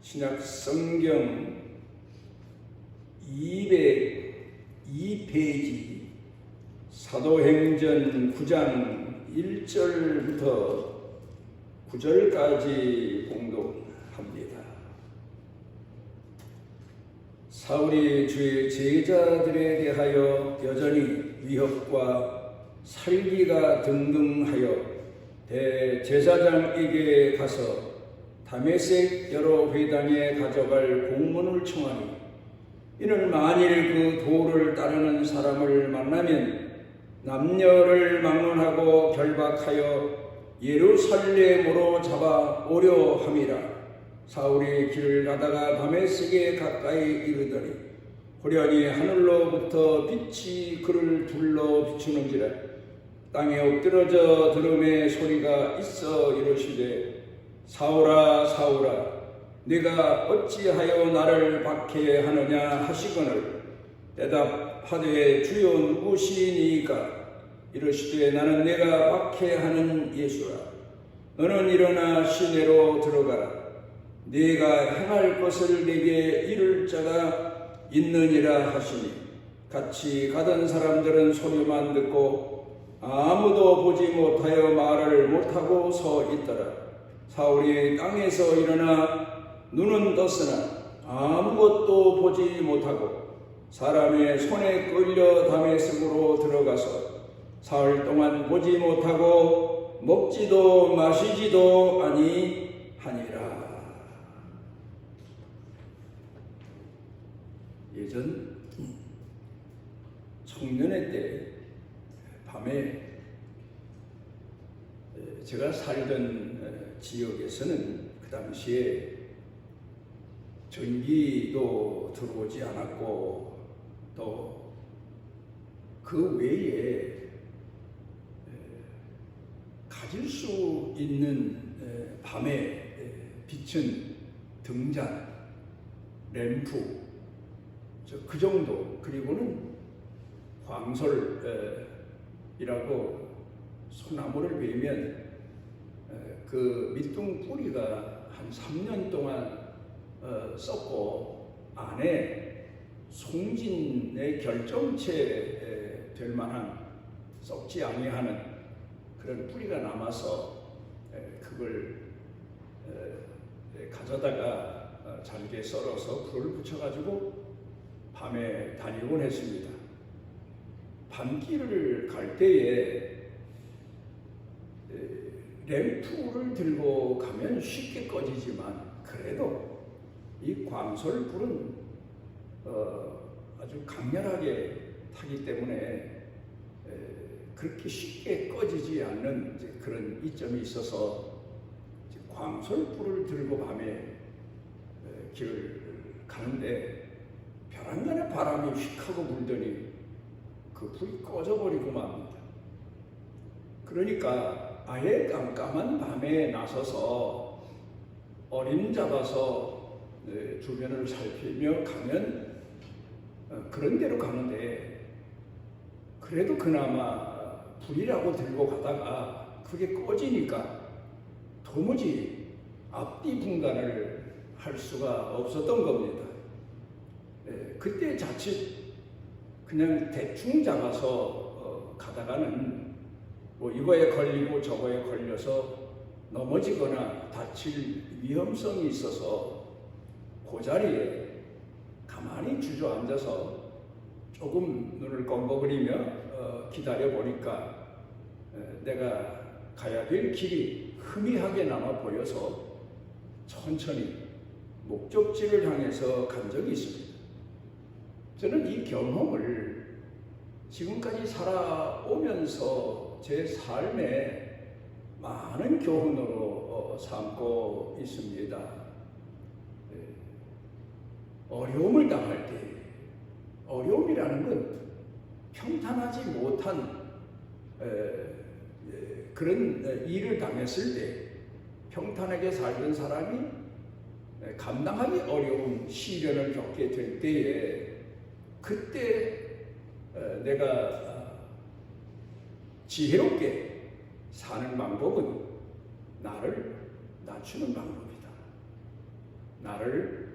신약 성경 202페이지 사도행전 9장 1절부터 9절까지 봉독합니다. 사울이 주의 제자들에 대하여 여전히 위협과 살기가 등등하여 대제사장에게 가서 다메섹 여러 회당에 가져갈 공문을 청하니 이는 만일 그 도를 따르는 사람을 만나면 남녀를 막론하고 결박하여 예루살렘으로 잡아오려 함이라. 사울이 길을 가다가 다메섹에 가까이 이르더니 호련히 하늘로부터 빛이 그를 둘러 비추는지라. 땅에 엎드러져 들음의 소리가 있어 이르시되 사울아 사울아 네가 어찌하여 나를 박해하느냐 하시거늘 대답하되 주여 누구시니까 이르시되 나는 내가 박해하는 예수라. 너는 일어나 시내로 들어가라. 네가 행할 것을 내게 이룰 자가 있느니라 하시니 같이 가던 사람들은 소리만 듣고 아무도 보지 못하여 말을 못하고 서 있더라. 사울이 땅에서 일어나 눈은 떴으나 아무것도 보지 못하고 사람의 손에 끌려 다메섹으로 들어가서 사흘 동안 보지 못하고 먹지도 마시지도 아니하니라. 예전 청년회 때 밤에 제가 살던 지역에서는 그 당시에 전기도 들어오지 않았고 또 그 외에 가질 수 있는 밤에 비춘 등잔, 램프 그 정도, 그리고는 광솔이라고 소나무를 베면 그 밑둥 뿌리가 한 3년 동안 썩고 안에 송진의 결정체 될 만한 썩지 아니하는 그런 뿌리가 남아서 그걸 가져다가 잘게 썰어서 불을 붙여가지고 밤에 다니곤 했습니다. 밤길을 갈 때에 램프를 들고 가면 쉽게 꺼지지만 그래도 이 광솔불은 아주 강렬하게 타기 때문에 그렇게 쉽게 꺼지지 않는 그런 이점이 있어서 광솔불을 들고 밤에 길을 가는데 벼랑간에 바람이 휙 하고 불더니 그 불이 꺼져버리고 맙니다. 그러니까 아예 깜깜한 밤에 나서서 어림잡아서 주변을 살피며 가면 그런 데로 가는데 그래도 그나마 불이라고 들고 가다가 그게 꺼지니까 도무지 앞뒤 분간을 할 수가 없었던 겁니다. 그때 자칫 그냥 대충 잡아서 가다가는 뭐 이거에 걸리고 저거에 걸려서 넘어지거나 다칠 위험성이 있어서 그 자리에 가만히 주저앉아서 조금 눈을 껌벅거리며 기다려 보니까 내가 가야 될 길이 희미하게 남아 보여서 천천히 목적지를 향해서 간 적이 있습니다. 저는 이 경험을 지금까지 살아오면서 제 삶에 많은 교훈으로 삼고 있습니다. 어려움을 당할 때, 어려움이라는 건 평탄하지 못한 그런 일을 당했을 때 평탄하게 살던 사람이 감당하기 어려운 시련을 겪게 될 때에 그때 내가 지혜롭게 사는 방법은 나를 낮추는 방법이다. 나를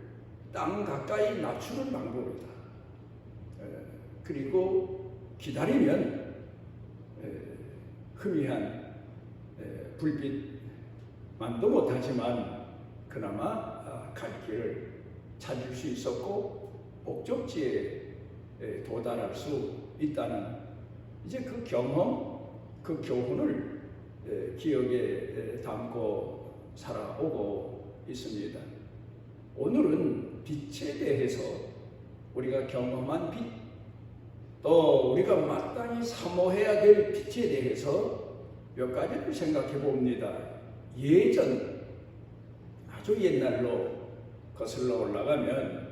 땅 가까이 낮추는 방법이다. 그리고 기다리면 희미한 불빛만도 못하지만 그나마 갈 길을 찾을 수 있었고 목적지에 도달할 수 있다는 이제 그 경험, 그 교훈을 기억에 담고 살아오고 있습니다. 오늘은 빛에 대해서 우리가 경험한 빛, 또 우리가 마땅히 사모해야 될 빛에 대해서 몇 가지를 생각해 봅니다. 예전, 아주 옛날로 거슬러 올라가면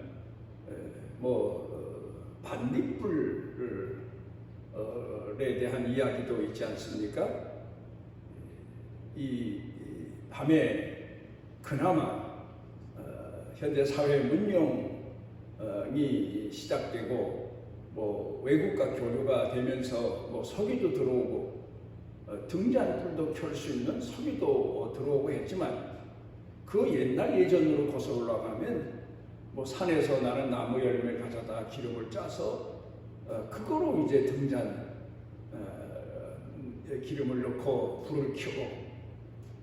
반딧불에 대한 이야기도 있지 않습니까? 이 밤에 그나마 현대 사회 문명이 시작되고 외국과 교류가 되면서 석유도 들어오고 등잔불도 켤 수 있는 석유도 들어오고 했지만 그 옛날 예전으로 거슬러 올라가면 산에서 나는 나무 열매를 가져다 기름을 짜서 그거로 이제 등잔 기름을 넣고 불을 켜고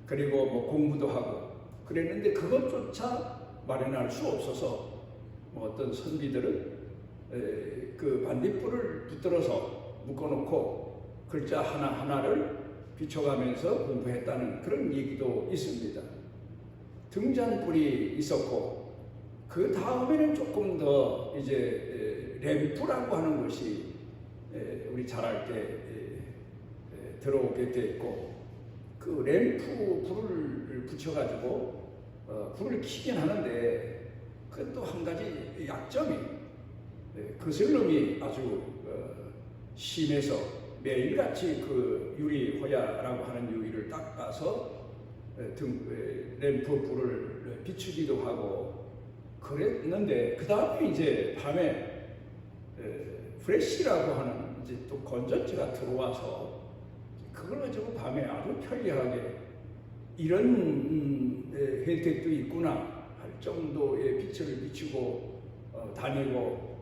그리고 공부도 하고 그랬는데 그것조차 마련할 수 없어서 어떤 선비들은 그 반딧불을 붙들어서 묶어놓고 글자 하나하나를 비춰가면서 공부했다는 그런 얘기도 있습니다. 등잔불이 있었고 그 다음에는 조금 더 이제 램프라고 하는 것이 우리 자랄 때 들어오게 됐고 그 램프 불을 붙여가지고 불을 켜긴 하는데 그 또 한 가지 약점이 거슬림이 아주 심해서 매일같이 그 유리 호야라고 하는 유리를 닦아서 램프 불을 비추기도 하고 그랬는데 그 다음에 이제 밤에 프레시라고 하는 이제 또 건전지가 들어와서 그걸 가지고 밤에 아주 편리하게 이런 혜택도 있구나 할 정도의 빛을 비추고 다니고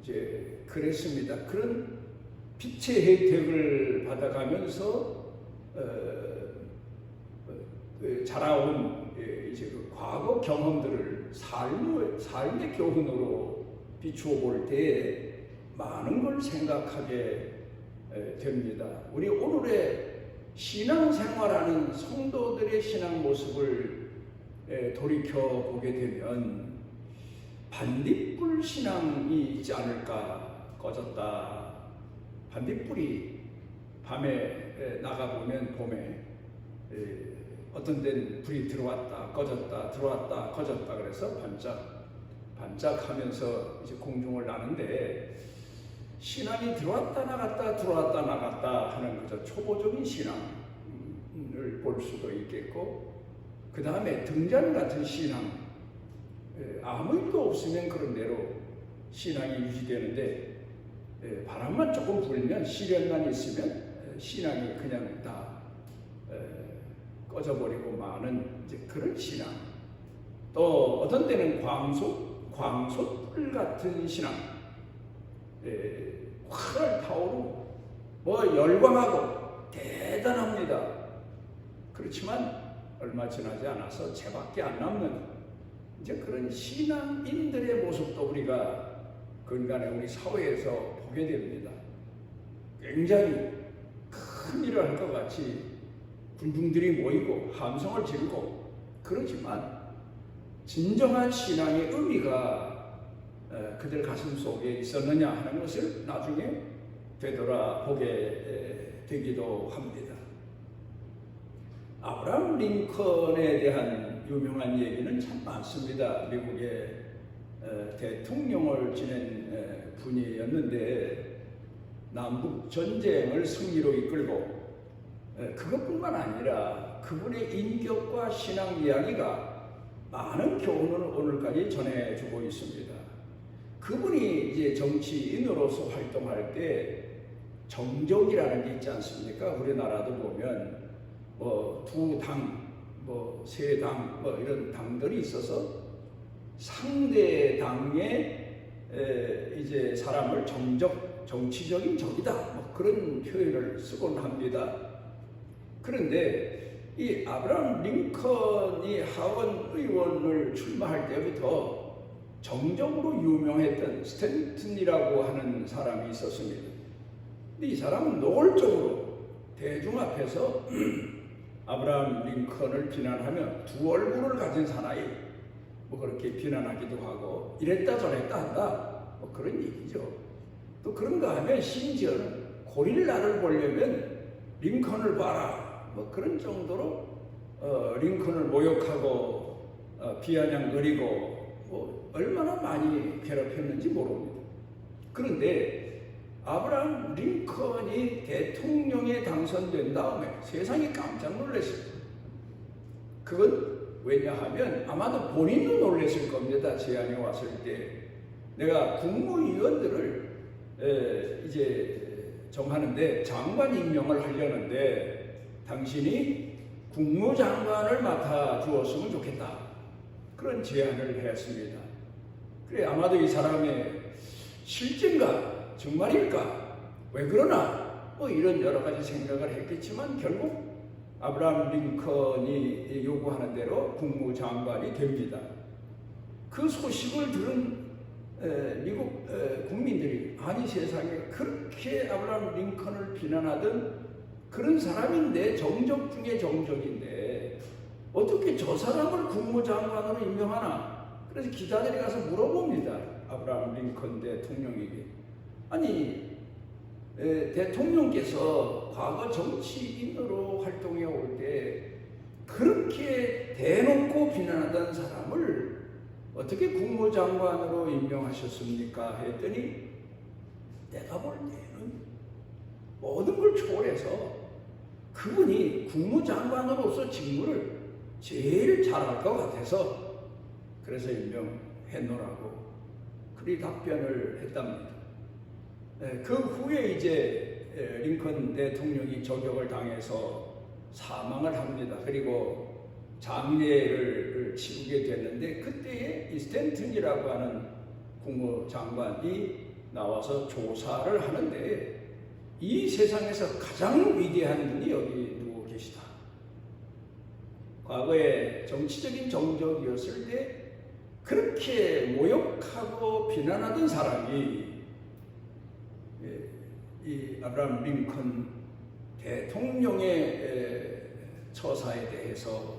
이제 그랬습니다. 그런 빛의 혜택을 받아가면서 자라온 이제 그 과거 경험들을 삶의 교훈으로 비추어 볼 때 많은 걸 생각하게 됩니다. 우리 오늘의 신앙생활하는 성도들의 신앙 모습을 돌이켜 보게 되면 반딧불 신앙이 있지 않을까. 꺼졌다. 반딧불이 밤에 나가보면 봄에 어떤 데는 불이 들어왔다 꺼졌다 들어왔다 꺼졌다 그래서 반짝하면서 이제 공중을 나는데 신앙이 들어왔다 나갔다 들어왔다 나갔다 하는 거죠. 초보적인 신앙을 볼 수도 있겠고 그 다음에 등잔 같은 신앙 아무 일도 없으면 그런 대로 신앙이 유지되는데 바람만 조금 불면 시련만 있으면 신앙이 그냥 다 꺼져버리고 마는 이제 그런 신앙. 또 어떤 때는 광솥불 같은 신앙. 활을 타오르고 열광하고 대단합니다. 그렇지만 얼마 지나지 않아서 채밖에 안 남는 이제 그런 신앙인들의 모습도 우리가 근간에 우리 사회에서 보게 됩니다. 굉장히 큰 일을 할 것 같이 군중들이 모이고 함성을 지르고 그렇지만 진정한 신앙의 의미가 그들 가슴 속에 있었느냐 하는 것을 나중에 되돌아보게 되기도 합니다. 아브라함 링컨에 대한 유명한 얘기는 참 많습니다. 미국의 대통령을 지낸 분이었는데 남북 전쟁을 승리로 이끌고 그것뿐만 아니라 그분의 인격과 신앙 이야기가 많은 교훈을 오늘까지 전해주고 있습니다. 그분이 이제 정치인으로서 활동할 때 정적이라는 게 있지 않습니까? 우리나라도 보면 두 당, 세 당, 이런 당들이 있어서 상대 당의 이제 사람을 정치적인 적이다, 뭐 그런 표현을 쓰곤 합니다. 그런데 이 아브라함 링컨이 하원 의원을 출마할 때부터 정적으로 유명했던 스탠튼이라고 하는 사람이 있었습니다. 근데 이 사람은 노골적으로 대중 앞에서 아브라함 링컨을 비난하며 두 얼굴을 가진 사나이, 뭐 그렇게 비난하기도 하고 이랬다 저랬다 한다, 뭐 그런 얘기죠. 또 그런가 하면 심지어는 고릴라를 보려면 링컨을 봐라, 뭐 그런 정도로 링컨을 모욕하고 비아냥거리고 뭐 얼마나 많이 괴롭혔는지 모릅니다. 그런데 아브라함 링컨이 대통령에 당선된 다음에 세상이 깜짝 놀랐습니다. 그건 왜냐하면 아마도 본인도 놀랐을 겁니다. 제안이 왔을 때 내가 국무위원들을 이제 정하는데 장관 임명을 하려는데 당신이 국무장관을 맡아주었으면 좋겠다, 그런 제안을 했습니다. 그래, 아마도 이 사람의 실제인가 정말일까 왜 그러나 뭐 이런 여러 가지 생각을 했겠지만 결국 아브라함 링컨이 요구하는 대로 국무장관이 됩니다. 그 소식을 들은 미국 국민들이 아니 세상에 그렇게 아브라함 링컨을 비난하던 그런 사람인데, 정적 중에 정적인데 어떻게 저 사람을 국무장관으로 임명하나? 그래서 기자들이 가서 물어봅니다. 아브라함 링컨 대통령에게. 아니 대통령께서 과거 정치인으로 활동해 올 때 그렇게 대놓고 비난하던 사람을 어떻게 국무장관으로 임명하셨습니까? 했더니 내가 볼 때는 모든 걸 초월해서 그분이 국무장관으로서 직무를 제일 잘할 것 같아서 그래서 임명했노라고 그리 답변을 했답니다. 그 후에 이제 링컨 대통령이 저격을 당해서 사망을 합니다. 그리고 장례를 치르게 됐는데 그때에 이 스탠튼이라고 하는 국무장관이 나와서 조사를 하는데 이 세상에서 가장 위대한 분이 여기 누워 계시다. 과거에 정치적인 정적이었을 때 그렇게 모욕하고 비난하던 사람이 이 아브라함 링컨 대통령의 처사에 대해서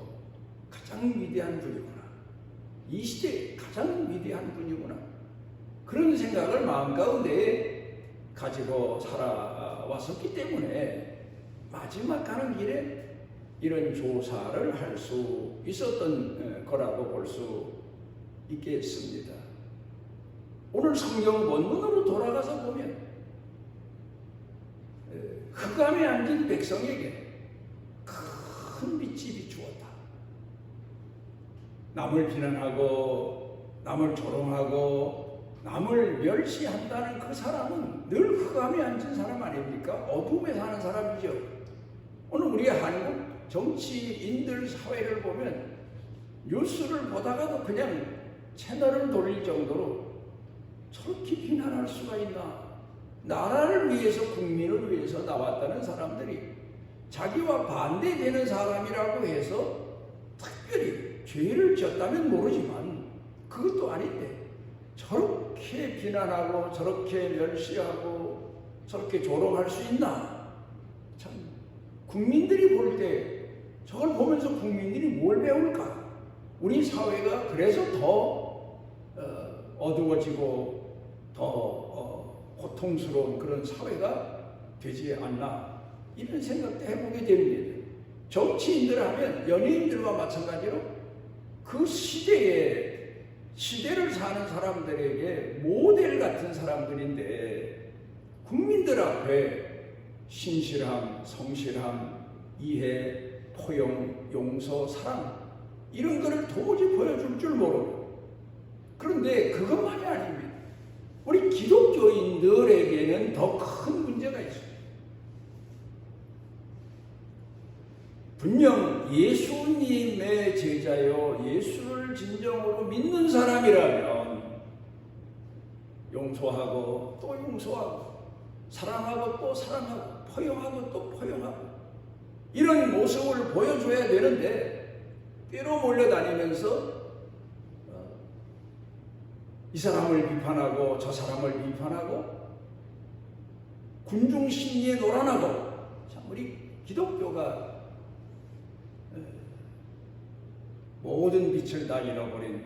가장 위대한 분이구나, 이 시대에 가장 위대한 분이구나, 그런 생각을 마음 가운데 가지고 살아왔었기 때문에 마지막 가는 길에 이런 조사를 할 수 있었던 거라고 볼 수 있겠습니다. 오늘 성경 본문으로 돌아가서 보면 흑암에 앉은 백성에게 큰 빛이 비추었다. 남을 비난하고 남을 조롱하고 남을 멸시한다는 그 사람은 늘 흑암에 앉은 사람 아닙니까? 어둠에 사는 사람이죠. 오늘 우리 한국 정치인들 사회를 보면 뉴스를 보다가도 그냥 채널을 돌릴 정도로 저렇게 비난할 수가 있나? 나라를 위해서, 국민을 위해서 나왔다는 사람들이 자기와 반대되는 사람이라고 해서 특별히 죄를 지었다면 모르지만 그것도 아닌데 저렇게 비난하고 저렇게 멸시하고 저렇게 조롱할 수 있나? 참, 국민들이 볼 때 저걸 보면서 국민들이 뭘 배울까? 우리 사회가 그래서 더 어두워지고 더 고통스러운 그런 사회가 되지 않나, 이런 생각도 해보게 됩니다. 정치인들 하면 연예인들과 마찬가지로 그 시대를 사는 사람들에게 모델 같은 사람들인데 국민들 앞에 신실함, 성실함, 이해, 포용, 용서, 사랑 이런 거를 도무지 보여줄 줄 모르고, 그런데 그것만이 아닙니다. 우리 기독교인들에게는 더 큰 문제가 있습니다. 분명 예수님의 제자요 예수를 진정으로 믿는 사람이라면 용서하고 또 용서하고 사랑하고 또 사랑하고 포용하고 또 포용하고 이런 모습을 보여줘야 되는데 때로 몰려다니면서 이 사람을 비판하고 저 사람을 비판하고 군중심리에 놀아나고 참 우리 기독교가 모든 빛을 다 잃어버린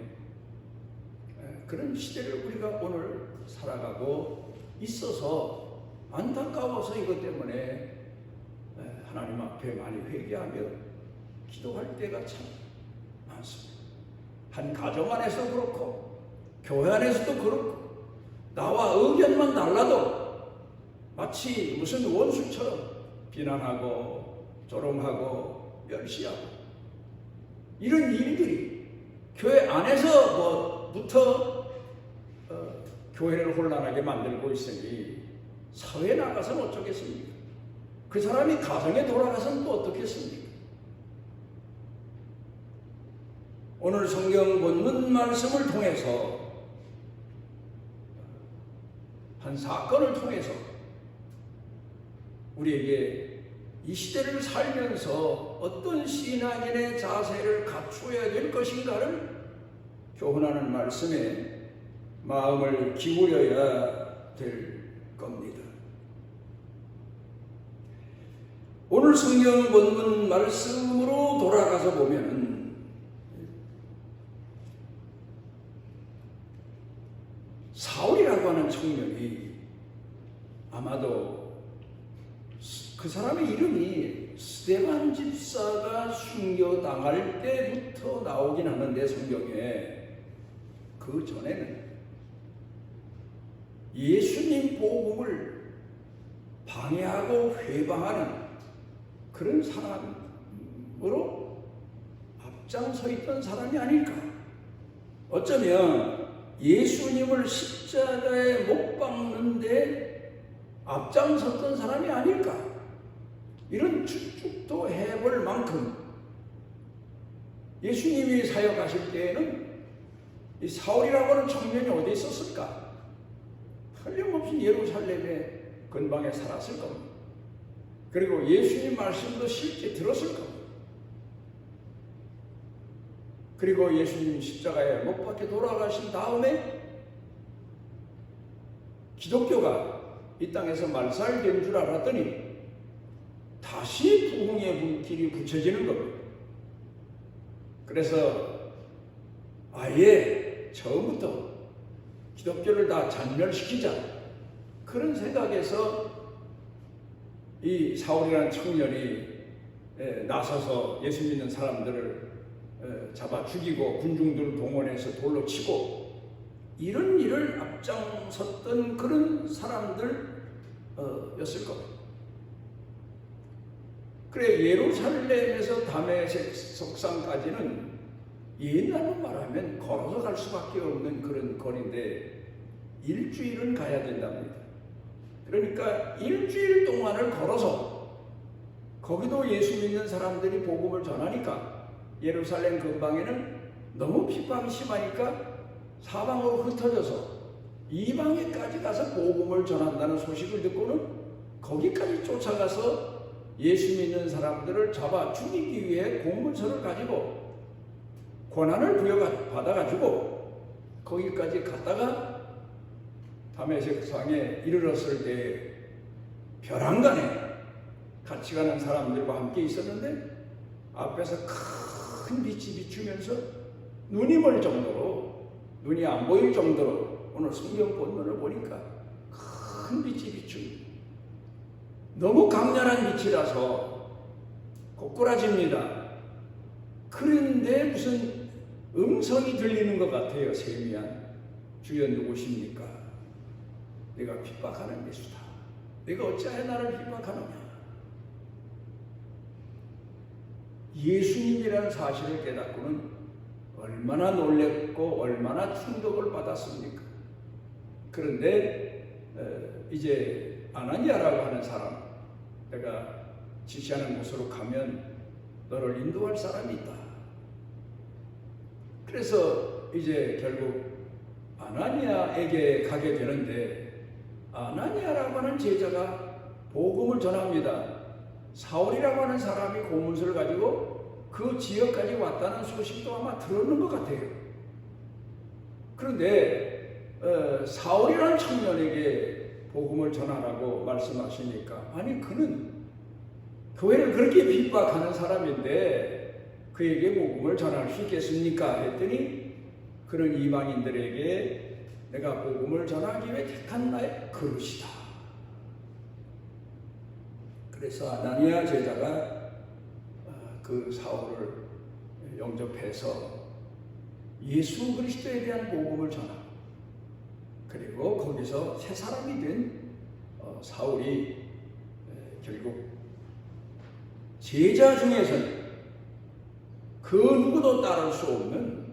그런 시대를 우리가 오늘 살아가고 있어서 안타까워서 이것 때문에 하나님 앞에 많이 회개하며 기도할 때가 참 많습니다. 한 가정 안에서 그렇고 교회 안에서도 그렇고 나와 의견만 달라도 마치 무슨 원수처럼 비난하고 조롱하고 멸시하고 이런 일들이 교회 안에서부터 교회를 혼란하게 만들고 있으니 사회에 나가서는 어쩌겠습니까? 그 사람이 가정에 돌아가서는 또 어떻겠습니까? 오늘 성경 본문 말씀을 통해서 한 사건을 통해서 우리에게 이 시대를 살면서 어떤 신앙인의 자세를 갖추어야 될 것인가를 교훈하는 말씀에 마음을 기울여야 될 겁니다. 오늘 성경 본문 말씀으로 돌아가서 보면 사울이라고 하는 청년이 아마도 그 사람의 이름이 스데반 집사가 순교당할 때부터 나오긴 하는데 성경에 그 전에는 예수님 복음을 방해하고 회방하는 그런 사람으로 앞장서 있던 사람이 아닐까. 어쩌면 예수님을 십자가에 못 박는데 앞장섰던 사람이 아닐까. 이런 추측도 해볼 만큼 예수님이 사역하실 때에는 이 사울이라고 하는 청년이 어디 있었을까? 틀림없이 예루살렘의 근방에 살았을 겁니다. 그리고 예수님 말씀도 실제 들었을 겁니다. 그리고 예수님 십자가에 못 박혀 돌아가신 다음에 기독교가 이 땅에서 말살된 줄 알았더니 다시 부흥의 불길이 붙여지는 겁니다. 그래서 아예 처음부터 기독교를 다 잔멸시키자 그런 생각에서 이 사울이라는 청년이 나서서 예수 믿는 사람들을 잡아 죽이고 군중들을 동원해서 돌로 치고 이런 일을 앞장섰던 그런 사람들이었을 겁니다. 그래 예루살렘에서 다메섹 석상까지는 옛날로 말하면 걸어서 갈 수밖에 없는 그런 거리인데 일주일은 가야 된답니다. 그러니까 일주일 동안을 걸어서 거기도 예수 믿는 사람들이 복음을 전하니까 예루살렘 근방에는 너무 핍박이 심하니까 사방으로 흩어져서 이방에까지 가서 복음을 전한다는 소식을 듣고는 거기까지 쫓아가서 예수 믿는 사람들을 잡아 죽이기 위해 공문서를 가지고 권한을 부여받아가지고 거기까지 갔다가 다메섹 상에 이르렀을 때 벼랑간에 같이 가는 사람들과 함께 있었는데 앞에서 큰 빛이 비추면서 눈이 멀 정도로 눈이 안 보일 정도로 오늘 성경 본문을 보니까 큰 빛이 비춥니다. 너무 강렬한 빛이라서 고꾸라집니다. 그런데 무슨 음성이 들리는 것 같아요. 세미한 주여 누구십니까? 내가 핍박하는 예수다. 내가 어찌하여 나를 핍박하느냐? 예수님이라는 사실을 깨닫고는 얼마나 놀랬고 얼마나 충격을 받았습니까? 그런데 이제 아나니아라고 하는 사람, 내가 지시하는 곳으로 가면 너를 인도할 사람이 있다. 그래서 이제 결국 아나니아에게 가게 되는데, 아나니아라고 하는 제자가 복음을 전합니다. 사울이라고 하는 사람이 고문서를 가지고 그 지역까지 왔다는 소식도 아마 들었는 것 같아요. 그런데 사울이라는 청년에게 복음을 전하라고 말씀하시니까, 아니 그는 교회를 그렇게 핍박하는 사람인데 그에게 복음을 전할 수 있겠습니까? 했더니, 그런 이방인들에게 내가 복음을 전하기 위해 택한 나의 그릇이다. 그래서 아나니아 제자가 그 사울을 영접해서 예수 그리스도에 대한 복음을 전하고, 그리고 거기서 새 사람이 된 사울이 결국 제자 중에서는 그 누구도 따를 수 없는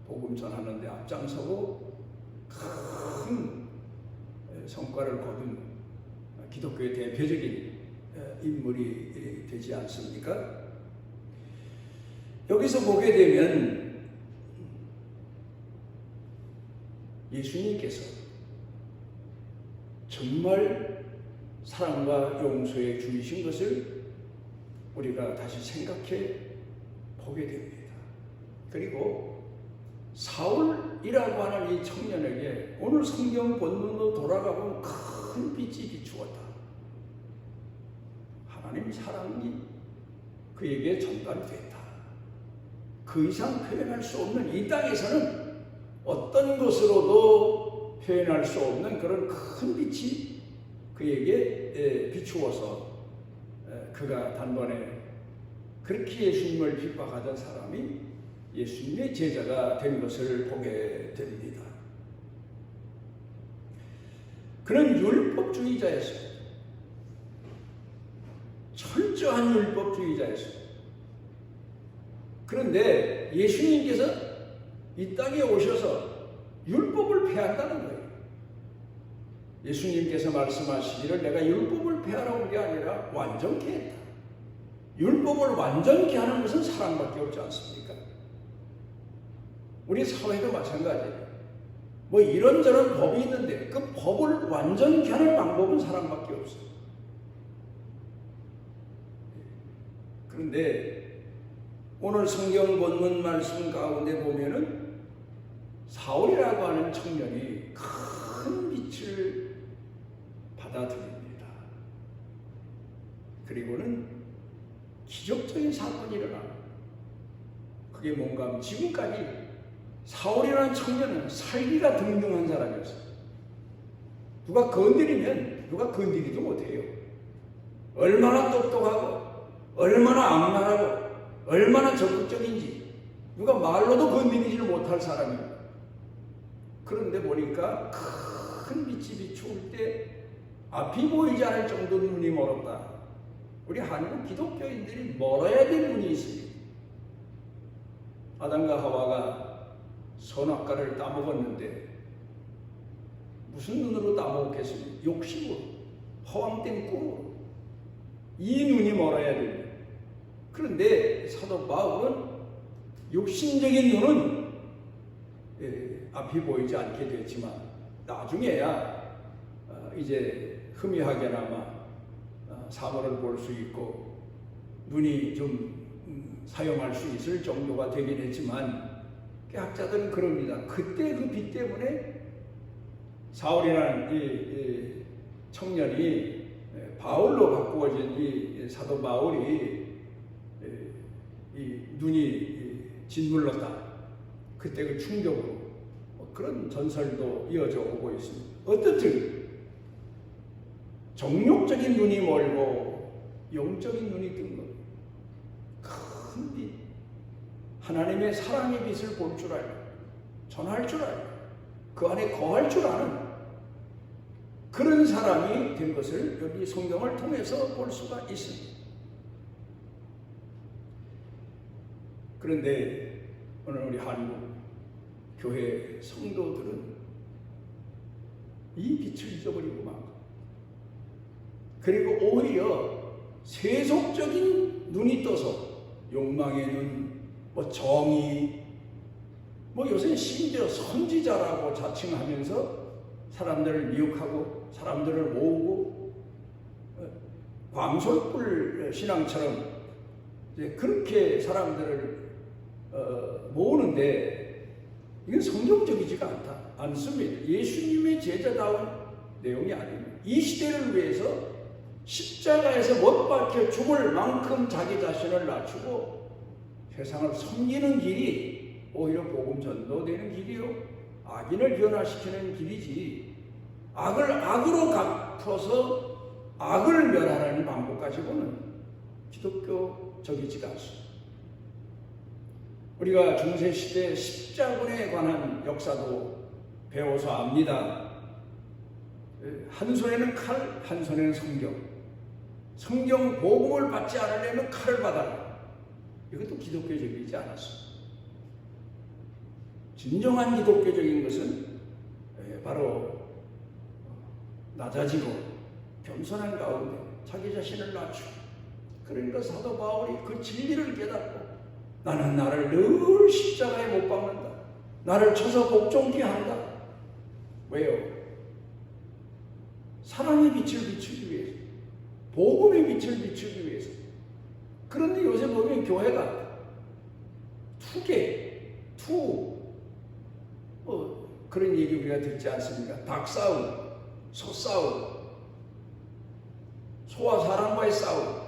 복음 전하는 데 앞장서고 큰 성과를 거둔 기독교의 대표적인 인물이 되지 않습니까? 여기서 보게 되면 예수님께서 정말 사랑과 용서의 주이신 것을 우리가 다시 생각해 보게 됩니다. 그리고 사울이라고 하는 이 청년에게 오늘 성경 본문으로 돌아가보면 큰 빛이 비추었다. 하나님 사랑이 그에게 전달됐다. 그 이상 표현할 수 없는, 이 땅에서는 어떤 것으로도 표현할 수 없는 그런 큰 빛이 그에게 비추어서 그가 단번에 그렇게 예수님을 핍박하던 사람이 예수님의 제자가 된 것을 보게 됩니다. 그는 율법주의자였어요. 철저한 율법주의자였어요. 그런데 예수님께서 이 땅에 오셔서 율법을 폐한다는 거예요. 예수님께서 말씀하시기를 내가 율법을 폐하러 온 게 아니라 완전케 했다. 율법을 완전케 하는 것은 사랑밖에 없지 않습니까? 우리 사회도 마찬가지예요. 뭐 이런저런 법이 있는데 그 법을 완전케 하는 방법은 사랑밖에 없어요. 그런데 오늘 성경 본문 말씀 가운데 보면은 사울이라고 하는 청년이 큰 빛을 받아들입니다. 그리고는 기적적인 사건이 일어납니다. 그게 뭔가 하면 지금까지 사울이라는 청년은 살기가 등등한 사람이었어요. 누가 건드리면 누가 건드리도 못해요. 얼마나 똑똑하고 얼마나 악랄하고 얼마나 적극적인지 누가 말로도 건드리지를 못할 사람이에요. 그런데 보니까 큰 빛이 비추올 때 앞이 보이지 않을 정도로 눈이 멀었다. 우리 한국 기독교인들이 멀어야 될 눈이 있습니다. 아담과 하와가 선악과를 따먹었는데 무슨 눈으로 따먹었겠습니까? 욕심으로, 허황된 꿈으로. 이 눈이 멀어야 됩니다. 그런데 사도 바울은 욕심적인 눈은 앞이 보이지 않게 됐지만 나중에야 이제 희미하게나마 사물을 볼 수 있고 눈이 좀 사용할 수 있을 정도가 되긴 했지만 학자들은 그럽니다. 그때 그 빛 때문에 사울이라는 이 청년이 바울로 바꾸어진 이 사도 바울이 이 눈이 짓눌렀다. 그때 그 충격으로 그런 전설도 이어져 오고 있습니다. 어떻든 정욕적인 눈이 멀고 영적인 눈이 뜬 것. 큰 빛. 하나님의 사랑의 빛을 볼 줄 알고 전할 줄 알고 그 안에 거할 줄 아는 그런 사람이 된 것을 여기 성경을 통해서 볼 수가 있습니다. 그런데 오늘 우리 한국 교회 성도들은 이 빛을 잊어버리고 만 것. 그리고 오히려 세속적인 눈이 떠서 욕망의 눈, 정의, 요새 심지어 선지자라고 자칭하면서 사람들을 미혹하고 사람들을 모으고 광솔불 신앙처럼 그렇게 사람들을 모으는데 이건 성경적이지가 않습니다. 예수님의 제자다운 내용이 아닙니다. 이 시대를 위해서 십자가에서 못 박혀 죽을 만큼 자기 자신을 낮추고 세상을 섬기는 길이 오히려 복음 전도되는 길이요, 악인을 변화시키는 길이지, 악을 악으로 갚아서 악을 멸하라는 방법 가지고는 기독교적이지가 않습니다. 우리가 중세시대 십자군에 관한 역사도 배워서 압니다. 한 손에는 칼, 한 손에는 성경 복음을 받지 않으려면 칼을 받아라. 이것도 기독교적이지 않았습니다. 진정한 기독교적인 것은 바로 낮아지고 겸손한 가운데 자기 자신을 낮추고, 그러니까 사도 바울이 그 진리를 깨닫고 나는 나를 늘 십자가에 못 박는다. 나를 쳐서 복종케 한다. 왜요? 사랑의 빛을 비추기 위해서, 복음의 빛을 비추기 위해서. 그런데 요새 보면 교회가 그런 얘기 우리가 듣지 않습니까? 닭싸움, 소싸움, 소와 사람과의 싸움.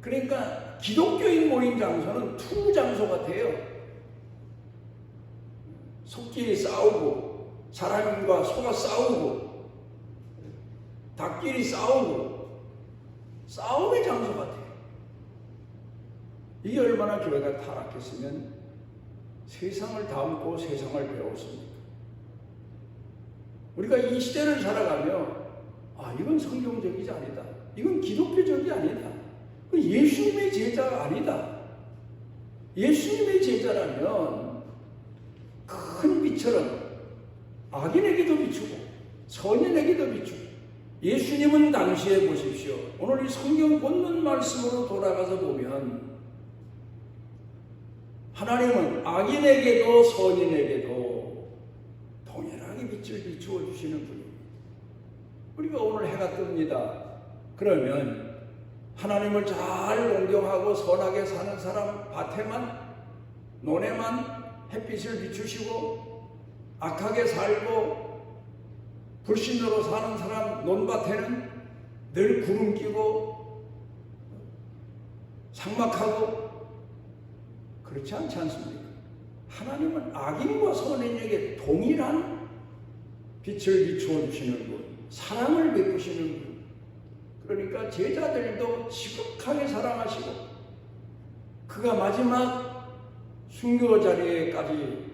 그러니까 기독교인 모임 장소는 투 장소 같아요. 소끼리 싸우고, 사람과 소가 싸우고, 닭끼리 싸우고, 싸움의 장소 같아요. 이게 얼마나 교회가 타락했으면 세상을 담고 세상을 배웠습니까? 우리가 이 시대를 살아가며 이건 성경적이지 아니다. 이건 기독교적이 아니다. 예수님의 제자가 아니다. 예수님의 제자라면 큰 빛처럼 악인에게도 비추고 선인에게도 비추고. 예수님은 당시에 보십시오. 오늘 이 성경 본문 말씀으로 돌아가서 보면 하나님은 악인에게도 선인에게도 동일하게 빛을 비추어 주시는 분입니다. 우리가 오늘 해가 뜹니다. 그러면 하나님을 잘 존경하고 선하게 사는 사람 밭에만, 논에만 햇빛을 비추시고, 악하게 살고 불신으로 사는 사람 논밭에는 늘 구름 끼고 삭막하고, 그렇지 않지 않습니까? 하나님은 악인과 선인에게 동일한 빛을 비추어 주시는 분, 사랑을 베푸시는 분. 그러니까 제자들도 지극하게 사랑하시고, 그가 마지막 순교 자리에까지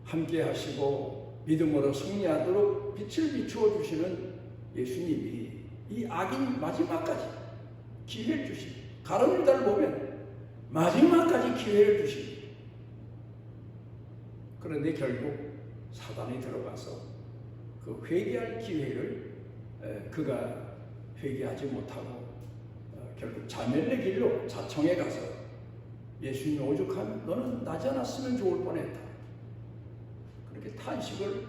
함께 하시고 믿음으로 승리하도록 빛을 비추어 주시는 예수님이 이 악인 마지막까지 기회를 주십니다. 가론유 다를 보면 마지막까지 기회를 주십니다. 그런데 결국 사단이 들어가서 그 회개할 기회를 그가 회개하지 못하고 결국 자멸의 길로 자청에 가서 예수님이 오죽하면 너는 나지 않았으면 좋을 뻔했다. 그렇게 탄식을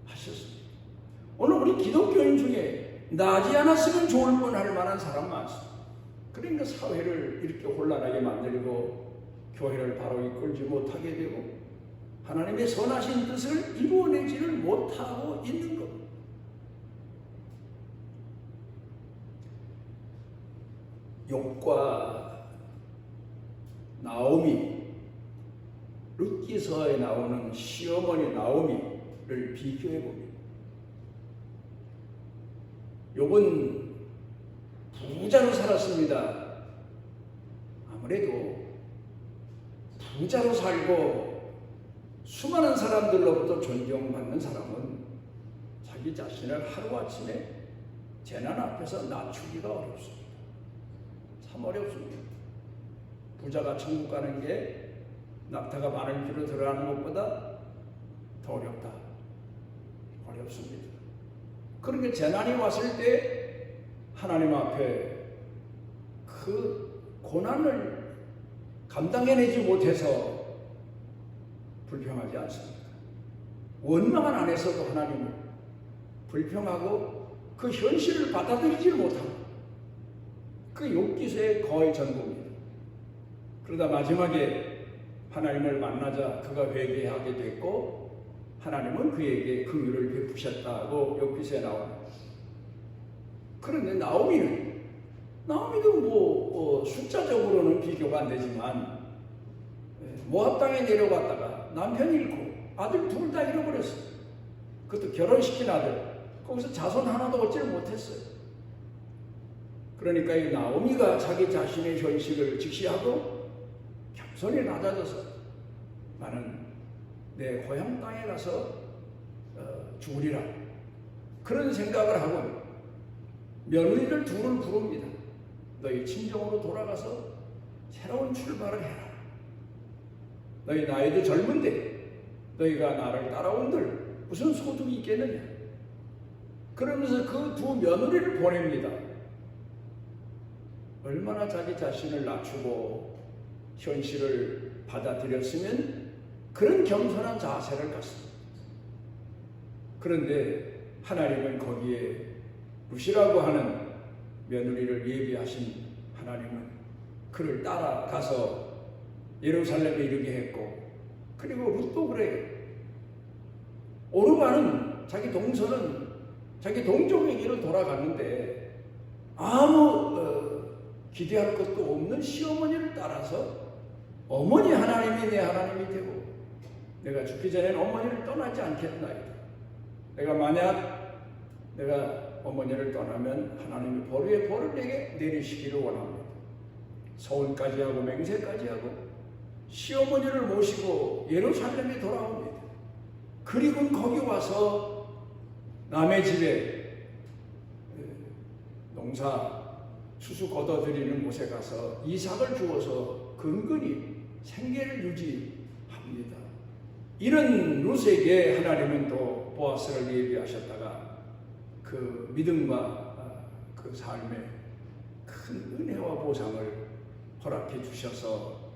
하셨습니다. 오늘 우리 기독교인 중에 나지 않았으면 좋을 뻔할 만한 사람 많습니다. 그러니까 사회를 이렇게 혼란하게 만들고 교회를 바로 이끌지 못하게 되고 하나님의 선하신 뜻을 이루어내지를 못하고 있는 것. 욥과 나오미, 룻기서에 나오는 시어머니 나오미를 비교해 봅니다. 욥은 부자로 살았습니다. 아무래도 부자로 살고 수많은 사람들로부터 존경받는 사람은 자기 자신을 하루아침에 재난 앞에서 낮추기가 어렵습니다. 참 어렵습니다. 부자가 천국 가는 게 낙타가 바늘귀로 들어가는 것보다 더 어렵다. 어렵습니다. 그러니까 재난이 왔을 때 하나님 앞에 그 고난을 감당해내지 못해서 불평하지 않습니다. 원망 안에서도 하나님을 불평하고 그 현실을 받아들이지 못하고 그 욥기서의 거의 전부입니다. 그러다 마지막에 하나님을 만나자 그가 회개하게 됐고 하나님은 그에게 긍휼을 베푸셨다고 욥기서에 나옵니다. 그런데 나오미도 뭐 숫자적으로는 비교가 안 되지만 모압 땅에 내려갔다가 남편 잃고 아들 둘 다 잃어버렸어요. 그것도 결혼시킨 아들. 거기서 자손 하나도 얻지를 못했어요. 그러니까 이 나오미가 자기 자신의 현실을 직시하고 겸손히 낮아져서 나는 내 고향 땅에 가서 죽으리라 그런 생각을 하고 며느리들 둘을 부릅니다. 너희 친정으로 돌아가서 새로운 출발을 해라. 너희 나이도 젊은데 너희가 나를 따라온들 무슨 소득이 있겠느냐. 그러면서 그 두 며느리를 보냅니다. 얼마나 자기 자신을 낮추고 현실을 받아들였으면 그런 겸손한 자세를 갖습니다. 그런데 하나님은 거기에 룻이라고 하는 며느리를 예비하신 하나님은 그를 따라가서 예루살렘에 이르게 했고, 그리고 룻도 그래요. 오르바는 자기 동서는 자기 동족에게로 돌아갔는데 아무 기대할 것도 없는 시어머니를 따라서 어머니 하나님이 내 하나님이 되고 내가 죽기 전에는 어머니를 떠나지 않겠나이다. 내가 만약 내가 어머니를 떠나면 하나님이 벌 위에 벌을 내게 내리시기를 원합니다. 서원까지 하고 맹세까지 하고 시어머니를 모시고 예루살렘에 돌아옵니다. 그리고 거기 와서 남의 집에 농사 추수 걷어들이는 곳에 가서 이삭을 주어서 근근히 생계를 유지합니다. 이런 룻에게 하나님은 또 보아스를 예비하셨다가 그 믿음과 그 삶에 큰 은혜와 보상을 허락해 주셔서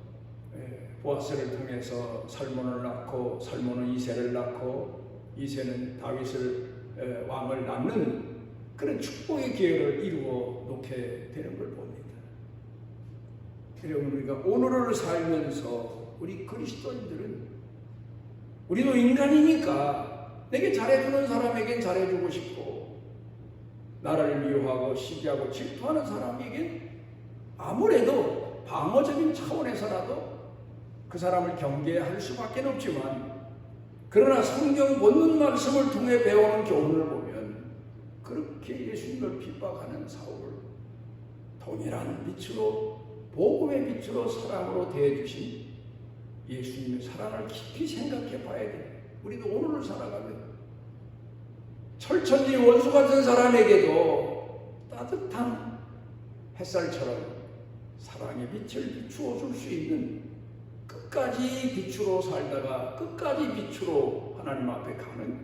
보아스를 통해서 살몬을 낳고 살몬은 이새를 낳고 이새는 다윗을 왕을 낳는 그런 축복의 기회를 이루어 놓게 되는 걸 봅니다. 여러분, 우리가 오늘을 살면서 우리 그리스도인들은 우리도 인간이니까 내게 잘해주는 사람에겐 잘해주고 싶고 나를 미워하고 시기하고 질투하는 사람에겐 아무래도 방어적인 차원에서라도 그 사람을 경계할 수밖에 없지만, 그러나 성경 본문 말씀을 통해 배우는 교훈을 보면 그렇게 예수님을 핍박하는 사울을 동일한 빛으로, 복음의 빛으로 사랑으로 대해주신 예수님의 사랑을 깊이 생각해 봐야 돼요. 우리도 오늘을 살아가면 철천지 원수 같은 사람에게도 따뜻한 햇살처럼 사랑의 빛을 비추어 줄 수 있는, 끝까지 빛으로 살다가 끝까지 빛으로 하나님 앞에 가는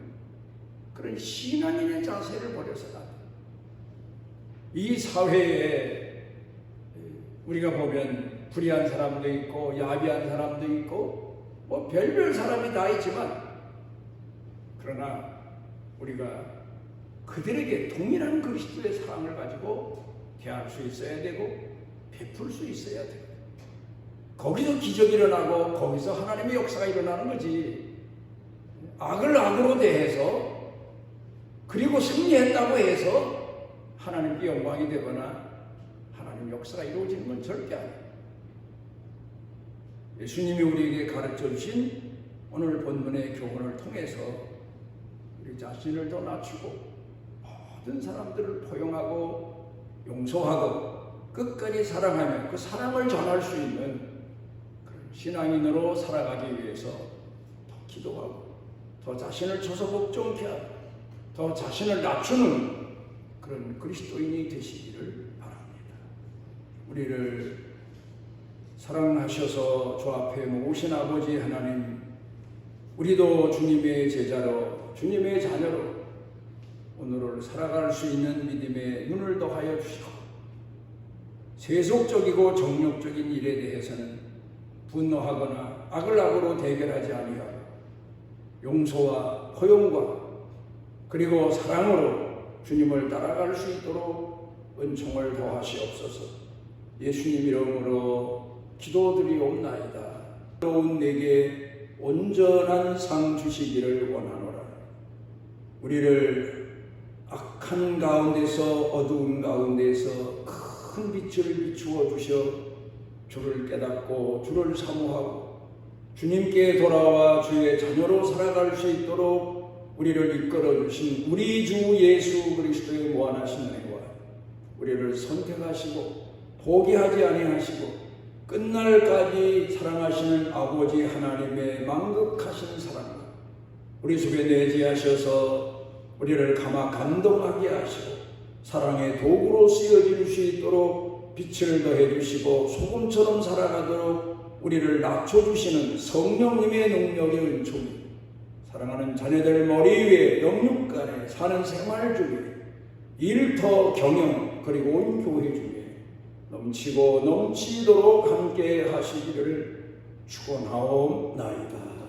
그런 신앙인의 자세를 버려서는 안 돼요. 이 사회에 우리가 보면 불의한 사람도 있고 야비한 사람도 있고 뭐 별별 사람이 다 있지만, 그러나 우리가 그들에게 동일한 그리스도의 사랑을 가지고 대할 수 있어야 되고 베풀 수 있어야 돼요. 거기서 기적이 일어나고 거기서 하나님의 역사가 일어나는 거지. 악을 악으로 대해서 그리고 승리했다고 해서 하나님께 영광이 되거나 하나님 역사가 이루어지는 건 절대 아니에요. 예수님이 우리에게 가르쳐 주신 오늘 본문의 교훈을 통해서 우리 자신을 더 낮추고 모든 사람들을 포용하고 용서하고 끝까지 사랑하며 그 사랑을 전할 수 있는 그런 신앙인으로 살아가기 위해서 더 기도하고 더 자신을 저소복종케 하고 더 자신을 낮추는 그런 그리스도인이 되시기를 바랍니다. 우리를 사랑하셔서 주 앞에 모으신 아버지 하나님, 우리도 주님의 제자로 주님의 자녀로 오늘을 살아갈 수 있는 믿음의 눈을 더하여 주시고 세속적이고 정욕적인 일에 대해서는 분노하거나 악을 악으로 대결하지 아니하고 용서와 포용과 그리고 사랑으로 주님을 따라갈 수 있도록 은총을 더하시옵소서. 예수님 이름으로 기도드리옵나이다. 새로운 내게 온전한 상 주시기를 원하노라. 우리를 악한 가운데서 어두운 가운데서 큰 빛을 비추어 주셔 주를 깨닫고 주를 사모하고 주님께 돌아와 주의 자녀로 살아갈 수 있도록 우리를 이끌어 주신 우리 주 예수 그리스도의 무한하신 은혜와 우리를 선택하시고 포기하지 아니하시고 끝날까지 사랑하시는 아버지 하나님의 만극하신 사랑과 우리 속에 내재하셔서 우리를 감동하게 하시고 사랑의 도구로 쓰여질 수 있도록 빛을 더해 주시고 소금처럼 살아가도록 우리를 낮춰주시는 성령님의 능력의 은총이 사랑하는 자녀들 머리 위에 영육간에 사는 생활 중에 일터 경영 그리고 온 교회 중에 넘치고 넘치도록 함께 하시기를 축원하옵나이다.